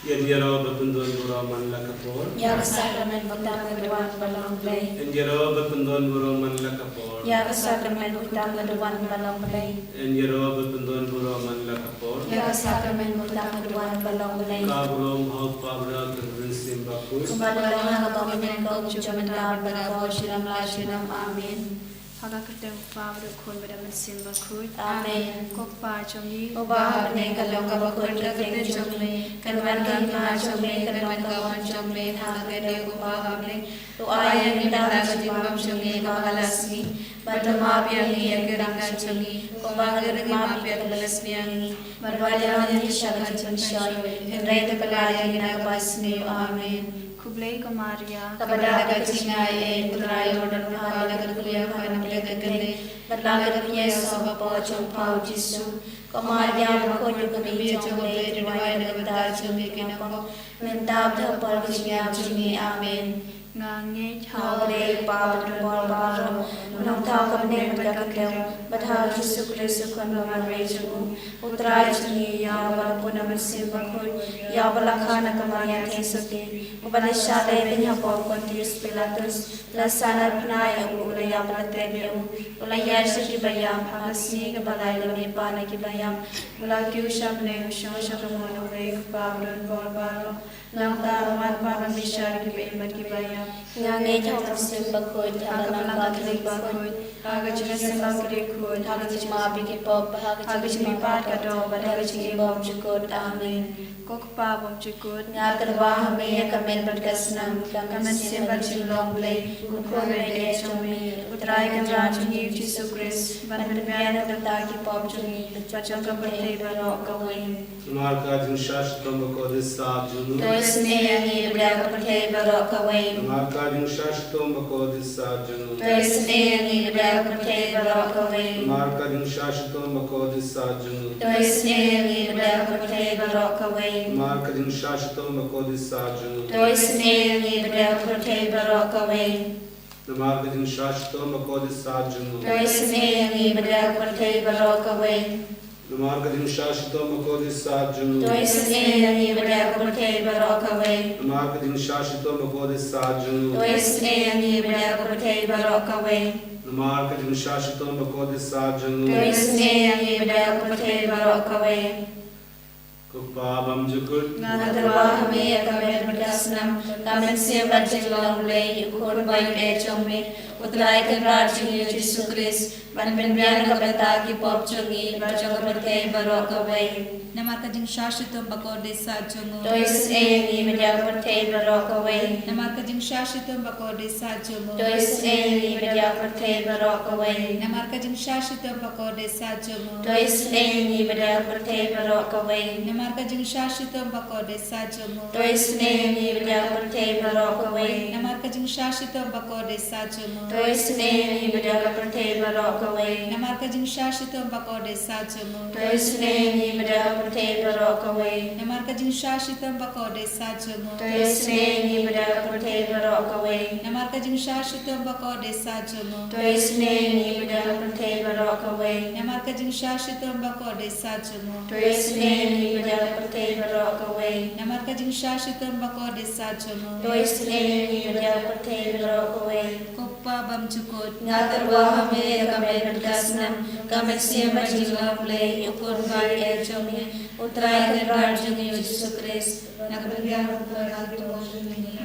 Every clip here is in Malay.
Yenjero betundun buro man lakapor. Ya sakramen utama dewan balong play. Yenjero betundun buro man lakapor. Ya sakramen utama dewan balong play. Yenjero betundun buro man lakapor. Ya sakramen utama dewan balong play. Kabulom haut pabra gerben simbakus. Kumbalang kapamen kau cuman dapat berabot silam la silam amin. Haga ketemu Pablo kun pada mesin bakut. Amin. Kok pa cumi. Ubah ne kalong kabakun kakeng chomle. Kanwan kanwa chomle kanwan kawan chomle. Haga kede ubah ne. Tu ayang indah kajibam chomle kamalasmi. Badama piangi agerangan chomle. Ubah gerema piang balasmiangi. Barwala ni shakan chonshoy. Henry te pelaya ina basmi. Amin. Kublai ko Maria. Kepada kecingai putra Yordan Mahala kerkuliah pada pelakane berlaga Yesus bapa compau Yesus Maria makon kami jomle riwayat negara jomle kenapa mentap dhapal kecinya jomle amin Ngange Hale Bapa Bapa Bapa menentang kami berkata bahwa Yesus Kristus kan memerintahku putra jomle ya walaupun masih bakul ya balakana kemayan Yesuski Upanishade penyapa Pontius Pilatus lasana penaya ulaya pelatebiu ulaya sekibayam hangasni kebalai lami pana kibayam ulakiu shamne ushosha kemono rei pabron borbaro namta man para mishar kibayam kibayam ngange thong sim bakoi thagalam bakri bakoi hagachna sembang krikoi hagach mapi ki pop hagach mi pat kado badagach ki bom chukot amin Kok pa bom chukut. Nga terwah me kamen berkasnam kamen sembal chilong play ukon rede chomi utrai kan chungi Yesus Kristus ban berbiana tentang ki pop chungi cocok kapate baro kawin Marka jinshash tombako disa junu. to isne yangi bra kapate baro kawin Marka jinshash tombako disa junu. to isne yangi bra kapate baro kawin Marka jinshash tombako disa junu. to isne yangi bra kapate baro kawin Marka jinshash tombako disa junu. to isne yangi bra kapate baro kawin Marka jinshash tombako disa junu. to isne yangi bra kapate baro kawin Marka jinshash tombako disa junu. to isne yangi bra kapate baro kawin Marka jinshash tombako disa junu. to isne yangi bra kapate baro kawin Marka jinshash tombako disa junu. to isne yangi bra kapate baro kawin Kupabam jukut. Nadarwa hame akamen berdasnam kamen se bajilong le ukon bayu e chomle utrai kan rajing Yesus Kristus ban benbian kapeta ki pop chongi bajong kapete baro kawai Nama ka jing shashitum bako desa jungu. to is e ni media kapete baro kawai Nama ka jing shashitum bako desa jungu. to is e ni media kapete baro kawai Nama ka jing shashitum bako desa jungu. to is e ni media kapete baro kawai Nama ka jing shashitum bako desa jungu. to is e ni media kapete baro kawai Nama ka jing shashitum bako desa jungu. to is e ni media kapete baro kawai Nama ka jing shashitum bako desa jungu. to is e ni media kapete baro kawai Nama ka jing shashitum bako desa jungu. to is e ni media kapete baro kawai Nama ka jing shashitum bako desa jungu. to is e ni media kapete baro kawai Nama ka jing shashitum bako desa jungu. to is e ni media kapete baro kawai Nama ka jing shashitum bako desa jungu. to is e ni media kapete baro kawai Koppa bam chukut. ngatarwa hame kamen berdasnam kamen siam bajilong le ukon bayu e chomi utrai kan rajing Yesus Kristus Nakabibiyan ko lagi mo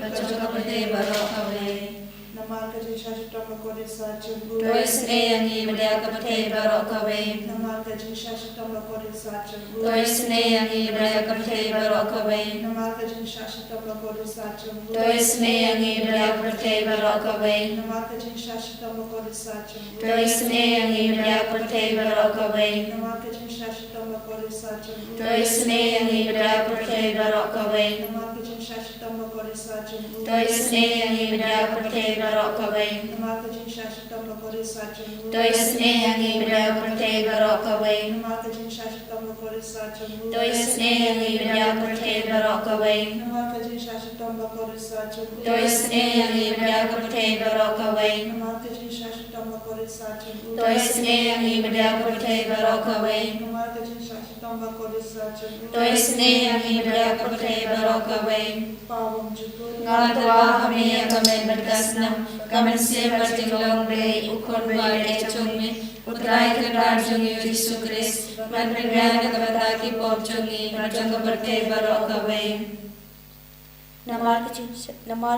bajong kapete baro kawai Nama kerja syastra makode sajung. to is e yangi media kapete baro kawai Nama kerja syastra makode sajung. to is e yangi media kapete baro kawai Nama kerja syastra makode sajung. to is e yangi media kapete baro kawai Nama kerja syastra makode sajung. to is e yangi media kapete baro kawai Nama kerja syastra makode sajung. to is e yangi media kapete baro kawai Nama kerja syastra makode sajung. to is e yangi media kapete baro kawai Nama kerja syastra makode sajung. to is e yangi media kapete baro kawai Nama kerja syastra makode sajung. to is e yangi media kapete baro kawai Nama kerja syastra makode sajung. to is e yangi media kapete baro kawai Nama kerja syastra makode Sajanu. Toisne yang ibadah percaya barokawai. Namarga jin shashitam bakode Sajanu. Toisne yang ibadah percaya barokawai. Pavam jukut. Ngatwa kami yang kami berkasnam, kami siapa jinglong rei ukon bade chungme. Utrai kendarjung Yesus Kristus, manpingan kebataki popchungi, rajang kepercaya barokawai. Namar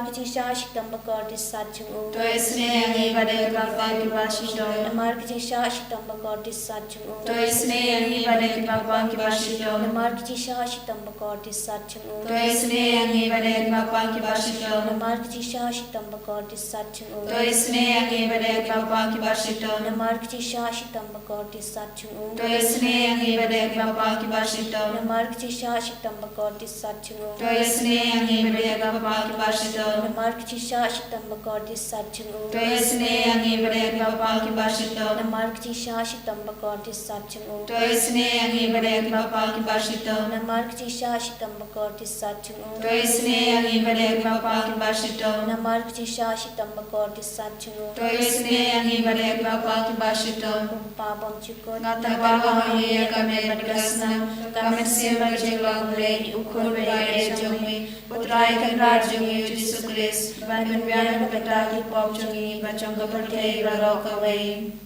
kecil syashik tambah kordis sajung. Toisne yang ibadah Bapa kibashito. Namar kecil syashik tambah kordis sajung. Toisne yang ibadah Bapa kibashito. Namar kecil syashik tambah kordis sajung. Toisne yang ibadah Bapa kibashito. Namar kecil syashik tambah kordis sajung. Toisne yang ibadah Bapa kibashito. Namar kecil syashik tambah kordis sajung. Toisne yang ibadah Bapa kibashito. Namar kecil syashik tambah kordis sajung. Toisne yang ibadah Bapa kibashito. Namar kecil syashik tambah kordis sajung. Toisne yang ibadah Bapa kibashito. Namar kecil syashik tambah kordis sajung. Toisne yang ibadah Bapa kibashito. Namar kecil syashik tambah kordis sajung. Toisne yang ibadah Bapa kibashito. Namar kecil syashik tambah kordis sajung. Toisne yang ibadah Bapa kibashito. Pabam cukut. Ngatwa kami yang kami berkasnam, kami siapa jinglong rei ukon bade chungme. Utrai kendarjung Yesus Kristus, manpingan kebataki popchungi, rajang kepercaya barokawai.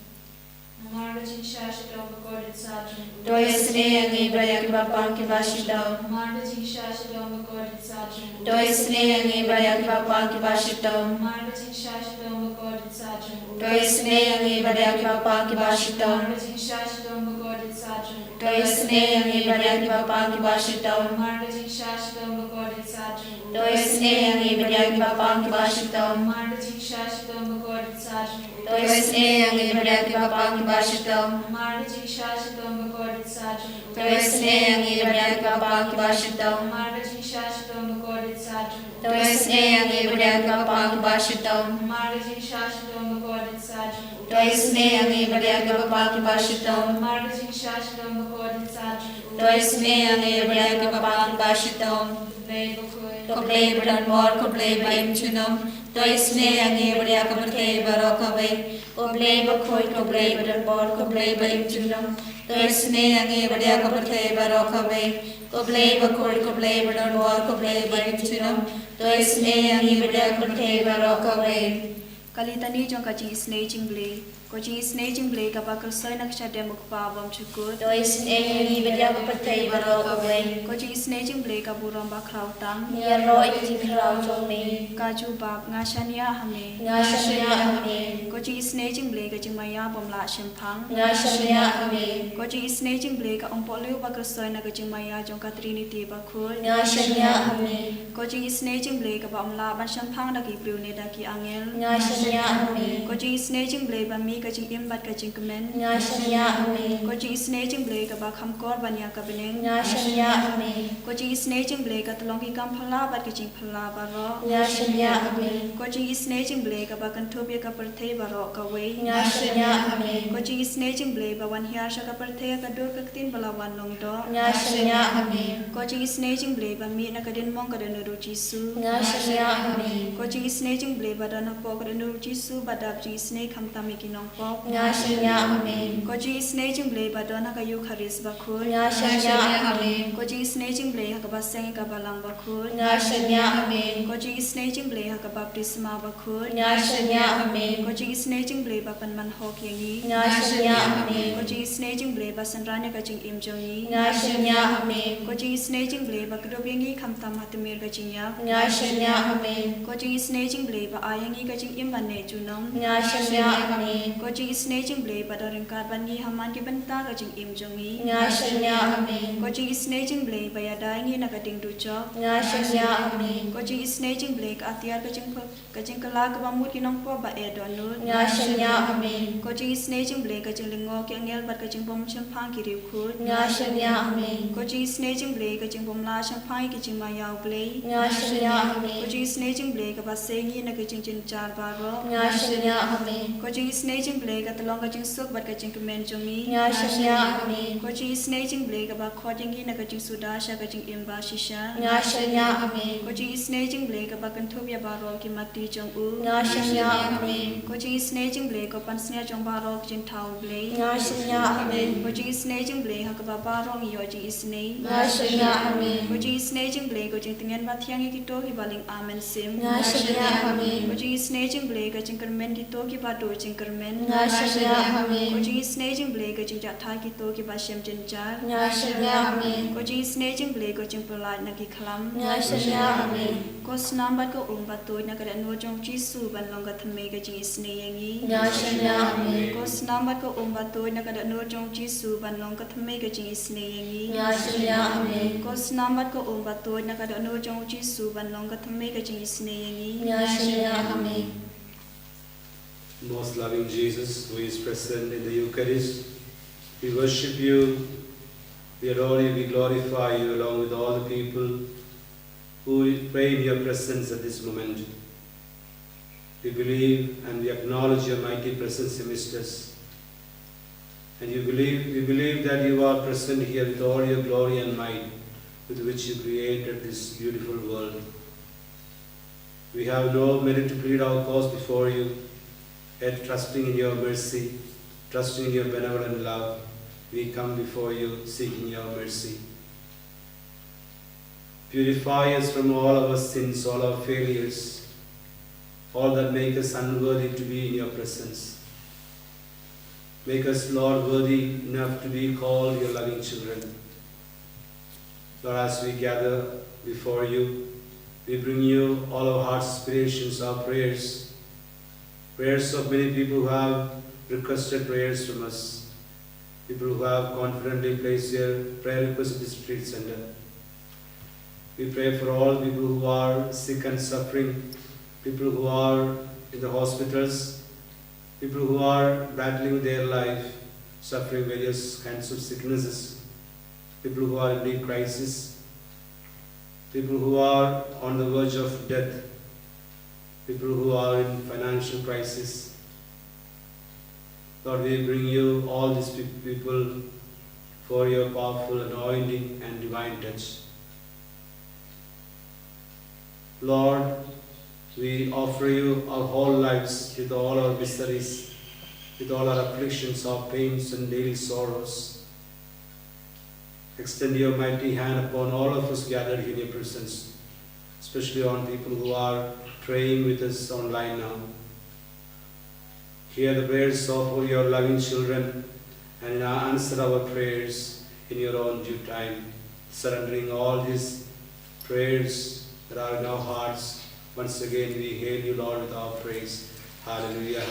Namarga jin shashitam bakode sajung. Toisne yang ibadah Bapa kibashito. Namarga jin shashitam bakode sajung. Toisne yang ibadah Bapa kibashito. Namarga jin shashitam bakode sajung. Toisne yang ibadah Bapa kibashito. Namarga jin shashitam bakode sajung. Toisne yang ibadah Bapa kibashito. Namarga jin shashitam bakode sajung. Toisne yang ibadah Bapa kibashito. Namarga jin shashitam bakode sajung. Toisne yang ibadah Bapa kibashito. Namarga jin shashitam bakode sajung. Toisne yang ibadah Bapa kibashito. Namarga jin shashitam bakode sajung. Toisne yang ibadah Bapa kibashito. Namarga jin shashitam bakode sajung. Toisne yang ibadah Bapa kibashito. Namarga jin shashitam bakode sajung. Toisne yang ibadah Bapa kibashito. Lay bakoi. Koblay berdan mor koblay baim chunam. Toisne yang ibadah kepercaya barokawai. Koblay bakoi koblay berdan mor koblay baim chunam. Toisne yang ibadah kepercaya barokawai. Koblay bakoi koblay berdan mor koblay baim chunam. Toisne yang ibadah kepercaya barokawai. Kalitani jong kacing isnei jingle, kacing isnei jingle kapakal soy nak syadem ukpabam cukut. Toisne yang ibadah percaya barokawai. Kacing isnei jingle kaburam bakrau tang. Nia roy jingrau jome. Kaju bab ngashania hame. Ngashanya ame. Kacing isnei jingle kacing maya bomla shempang. Ngashanya ame. Kacing isnei jingle ka ompok liu bakal soy nak kacing maya jong ka trinity bakul. Ngashanya ame. Kacing isnei jingle ka bomla ban shempang daki priu ne daki angel. Ngashanya ame. Kacing isnei jingle ba mi kacing imbat kacing kemen. Ngashanya ame. Kacing isnei jingle ka ba khamkor banya ka beneng. Ngashanya ame. Kacing isnei jingle ka tolong ki kam phala bat kacing phala baro. Ngashanya ame. Kacing isnei jingle ka ba kan thobia ka perthei baro ka wei. Ngashanya ame. Kacing isnei jingle ba wan hiar sha ka perthei ka dur ka tin bala wan long do. Ngashanya ame. Kacing isnei jingle ba mi na ka den mong ka den ru jisu. Ngashanya ame. Kacing isnei jingle ba dan po ka den ru jisu ba dab ji isnei kham tam ki nong pop. Ngashanya ame. Kacing isnei jingle ba dan ka yu kharis ba khul. Ngashanya ame. Kacing isnei jingle ha ka ba seng ka ba lang ba khul. Ngashanya ame. Kacing isnei jingle ha ka baptisma ba khul. Ngashanya ame. Kacing isnei jingle ba pan man hok yangi. Ngashanya ame. Kacing isnei jingle ba sanrane kacing im jongi. Ngashanya ame. Kacing isnei jingle ba kdob yangi kham tam hatimir kacing ya. Ngashanya ame. Kacing isnei jingle ba ayangi kacing im ban ne junam. Ngashanya ame. Kacing isnei jingle ba daring kar ban gi haman ki banta kacing im jongi. Ngashanya ame. Kacing isnei jingle ba ya daingi na kating ducho. Ngashanya ame. Kacing isnei jingle ka atiar kacing kala ka bamut ki nong po ba e donut. Ngashanya ame. Kacing isnei jingle kacing lingo ki angel bat ka jing bom chim phang ki riu khut Nga shanya ame. ko jing snaging ble ka jing bom la chim phang ki jing ma yaw ble Nga shanya ame. ko jing snaging ble ka ba se ngi na ka jing jin char ba ro Nga shanya ame. ko jing snaging ble ka talong ka jing suk bat ka jing men jongi Nga shanya ame. ko jing snaging ble ka ba kho jing gi na ka jing suda sha ka jing imba shisha Nga shanya ame. ko jing snaging ble ka ba kan thup ya ba ro ki mati jong u Nga shanya ame. ko jing snaging ble ko pan sne jong ba ro ki jing thau ble Nga shanya ame. ko jing snaging ble ha ka ba ro ngi yo jing isne Nga shanya ame. ko jing snaging ble ko jing tingen ba thiang ki to ki baling amen sim Nga shanya ame. ko jing snaging ble ka jing kermen ki to ki ba do jing kermen Nga shanya ame. ko jing snaging ble ka jing ja tha ki to ki ba shem jin jar Nga shanya ame. ko jing snaging ble ko jing polai na ki khlam Nga shanya ame. ko snam bat ko ba to na ka no jong chi su ban long ka thme ka jing isne yangi Nga shanya ame. ko snam bat ko ba to na ka no jong chi su ban long ka thme ka jing isne yangi Nga shanya ame. ko snam bat ko ba to na ka no jong chi su ban long ka thme ka jing isne yangi Nga shanya ame. Most loving Jesus, who is present in the Eucharist, we worship you, we adore you, we glorify you along with all the people who pray in your presence at this moment. We believe and we acknowledge your mighty presence amidst us. And we believe that you are present here with all your glory and might with which you created this beautiful world. We have no merit to plead our cause before you, yet trusting in your mercy, trusting in your benevolent love, we come before you seeking your mercy. Purify us from all our sins, all our failures, all that make us unworthy to be in your presence. Make us, Lord, worthy enough to be called your loving children. Lord, as we gather before you, we bring you all our heart's aspirations, our prayers, prayers of many people who have requested prayers from us, people who have confidently placed their prayer requests at this retreat center. We pray for all people who are sick and suffering, people who are in the hospitals, people who are battling their life, suffering various kinds of sicknesses, people who are in deep crisis, people who are on the verge of death, people who are in financial crisis. Lord, we bring you all these people for your powerful anointing and divine touch. Lord, we offer you our whole lives with all our miseries, with all our afflictions, our pains and daily sorrows. Extend your mighty hand upon all of us gathered in your presence, especially on people who are praying with us online now. Hear the prayers of your loving children and answer our prayers in your own due time, surrendering all these prayers that are in our hearts. Once again, we hail you, Lord, with our praise. Hallelujah.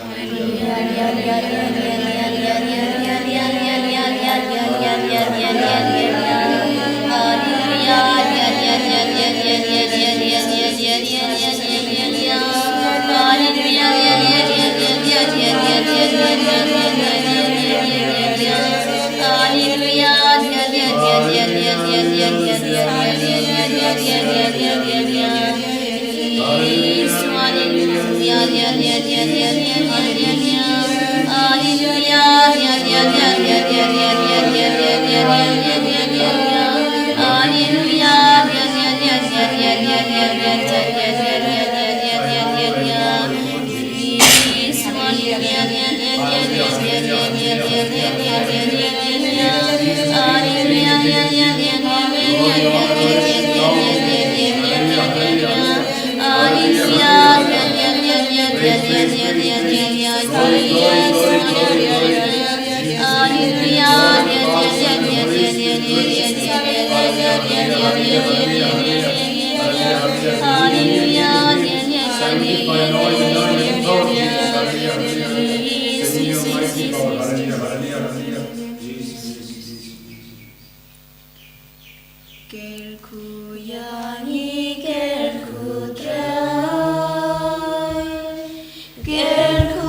Gerku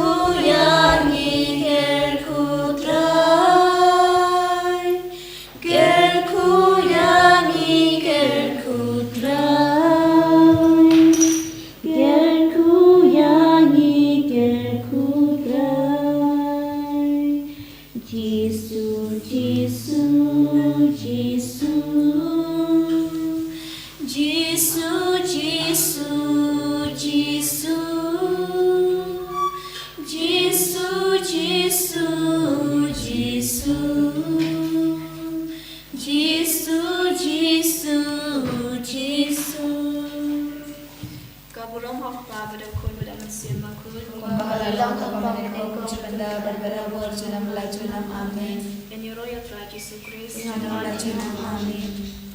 yangi gerku trai Jisu, Jisu, Jisu, Jisu, Jisu, Jisu, Jisu, Jisu, Jisu, Jisu, Jisu. Kaburong hakpa berakun berangan siapa kun. Kumbakalang kapamilya ko jibanda berbera borjunam lajunam amin. In your royal Christ Jesus Christ. Lajunam amin.